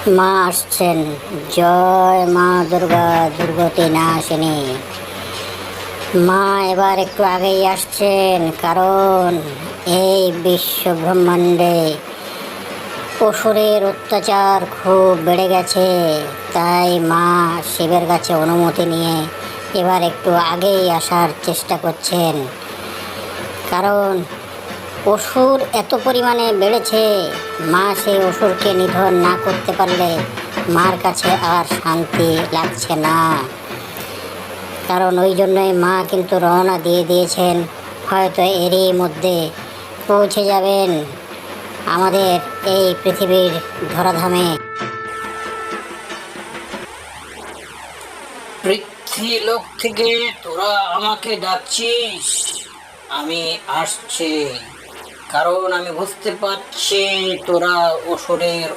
মা আসছেন। জয় মা দুর্গা, দুর্গতি নাশিনী। মা এবার একটু আগেই আসছেন, কারণ এই বিশ্ব ব্রহ্মাণ্ডে অসুরের অত্যাচার খুব বেড়ে গেছে। তাই মা শিবের কাছে অনুমতি নিয়ে এবার একটু আগেই আসার চেষ্টা করছেন, কারণ অসুর এত পরিমাণে বেড়েছে। মা সেই অসুরকে নিধন না করতে পারলে মার কাছে আর শান্তি লাগছে না। কারণ ওই জন্যই মা কিন্তু রওনা দিয়ে দিয়েছেন, হয়তো এরই মধ্যে পৌঁছে যাবেন আমাদের এই পৃথিবীর ধরাধামে। পৃথ্বীলোক থেকে তোরা আমাকে ডাকছিস? আমি আসছি, কারণ আমি বুঝতে পারছি তোরা অসুরের